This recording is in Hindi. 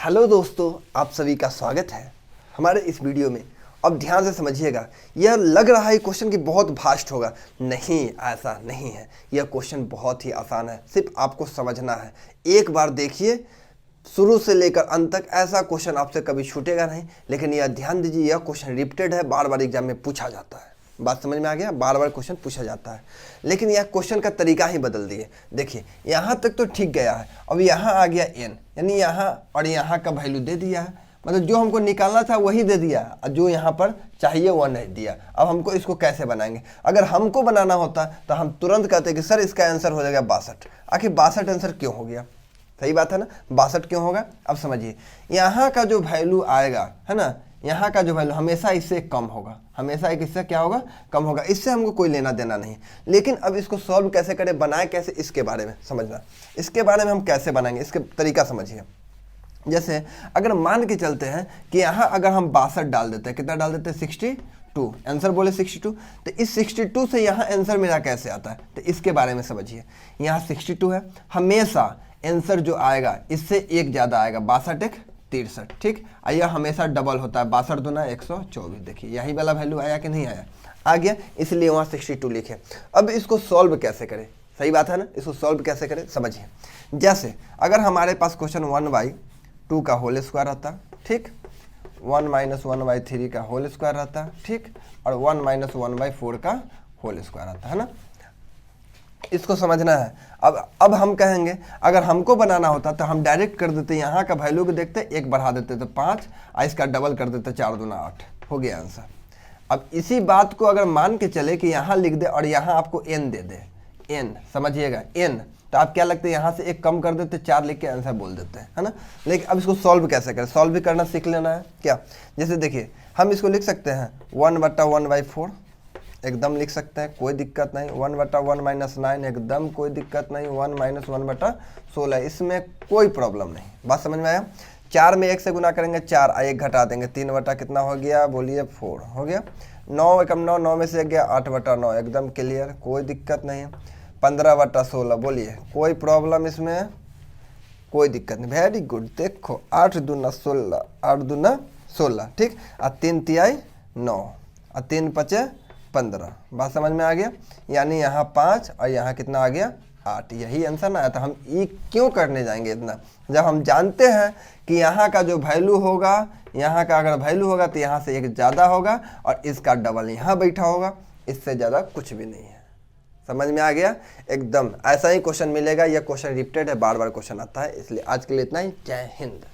हेलो दोस्तों, आप सभी का स्वागत है हमारे इस वीडियो में। अब ध्यान से समझिएगा। यह लग रहा है क्वेश्चन कि बहुत भास्ट होगा, नहीं, ऐसा नहीं है। यह क्वेश्चन बहुत ही आसान है, सिर्फ आपको समझना है। एक बार देखिए शुरू से लेकर अंत तक, ऐसा क्वेश्चन आपसे कभी छूटेगा नहीं। लेकिन यह ध्यान दीजिए, यह क्वेश्चन रिपीटेड है, बार बार एग्जाम में पूछा जाता है। बात समझ में आ गया? बार बार क्वेश्चन पूछा जाता है, लेकिन यह क्वेश्चन का तरीका ही बदल दिए। देखिए यहाँ तक तो ठीक गया है, अब यहाँ आ गया n, यानी यहाँ और यहाँ का वैल्यू दे दिया है। मतलब जो हमको निकालना था वही दे दिया, और जो यहाँ पर चाहिए वह नहीं दिया। अब हमको इसको कैसे बनाएंगे? अगर हमको बनाना होता तो हम तुरंत कहते कि सर इसका आंसर हो जाएगा 62। आखिर 62 आंसर क्यों हो गया? सही बात है ना, 62 क्यों होगा? अब समझिए, यहाँ का जो वैल्यू आएगा है ना, यहाँ का जो वैल्यू हमेशा इससे कम होगा, हमेशा एक इससे क्या होगा? कम होगा। इससे हमको कोई लेना देना नहीं। लेकिन अब इसको सॉल्व कैसे करें, बनाए कैसे, इसके बारे में समझना। इसके बारे में हम कैसे बनाएंगे, इसके तरीका समझिए। जैसे अगर मान के चलते हैं कि यहाँ अगर हम 62 डाल देते हैं, कितना डाल देते हैं? 62। आंसर बोले 62, तो इस 62 से यहाँ आंसर मेरा कैसे आता है, तो इसके बारे में समझिए। यहाँ 62 है, हमेशा आंसर जो आएगा इससे एक ज़्यादा आएगा, 62 एक 63, ठीक। यह हमेशा डबल होता है, 62 दूना 124। देखिए यही वाला वैल्यू आया कि नहीं आया? आ गया, इसलिए वहाँ 62 लिखे। अब इसको सॉल्व कैसे करें? सही बात है ना, इसको सॉल्व कैसे करें समझिए। जैसे अगर हमारे पास क्वेश्चन 1/2 का होल स्क्वायर रहता, ठीक, 1 - 1/3 का होल स्क्वायर रहता, ठीक, और 1 - 1/4 का होल स्क्वायर रहता है ना। इसको समझना है। अब हम कहेंगे अगर हमको बनाना होता तो हम डायरेक्ट कर देते, यहाँ का वैल्यू को देखते, एक बढ़ा देते तो 5, और इसका डबल कर देते, 4 दूना 8, हो गया आंसर। अब इसी बात को अगर मान के चले कि यहाँ लिख दे और यहाँ आपको n दे दे, n समझिएगा, n, तो आप क्या लगता है यहाँ से एक कम कर देते, 4 लिख के आंसर बोल देते हैं, है ना। लेकिन अब इसको सॉल्व कैसे करें? सॉल्व भी करना सीख लेना है क्या। जैसे देखिए हम इसको लिख सकते हैं 1/1/4, एकदम लिख सकते हैं, कोई दिक्कत नहीं। 1/1 - 9, एकदम कोई दिक्कत नहीं। 1 - 1/16, इसमें कोई प्रॉब्लम नहीं। बात समझ में आया? 4 में 1 से गुना करेंगे 4, 1 घटा देंगे, 3 कितना हो गया? बोलिए 4 हो गया। 9 एकम 9, 9 में से 1 गया, 8/9, एकदम क्लियर, कोई दिक्कत नहीं है। 15/16, बोलिए कोई प्रॉब्लम इसमें? कोई दिक्कत नहीं, वेरी गुड। देखो 8 दूना 16, 8 दूना 16, ठीक, और 3 तिहाई 9, और 3 पचे 15। बात समझ में आ गया? यानी यहाँ 5 और यहाँ कितना आ गया? 8। यही आंसर ना आया। तो हम ये क्यों करने जाएंगे इतना, जब हम जानते हैं कि यहाँ का जो वैल्यू होगा, यहाँ का अगर वैल्यू होगा तो यहाँ से एक ज़्यादा होगा और इसका डबल यहाँ बैठा होगा, इससे ज़्यादा कुछ भी नहीं है। समझ में आ गया? एकदम ऐसा ही क्वेश्चन मिलेगा। यह क्वेश्चन रिपीटेड है, बार बार क्वेश्चन आता है। इसलिए आज के लिए इतना ही। जय हिंद।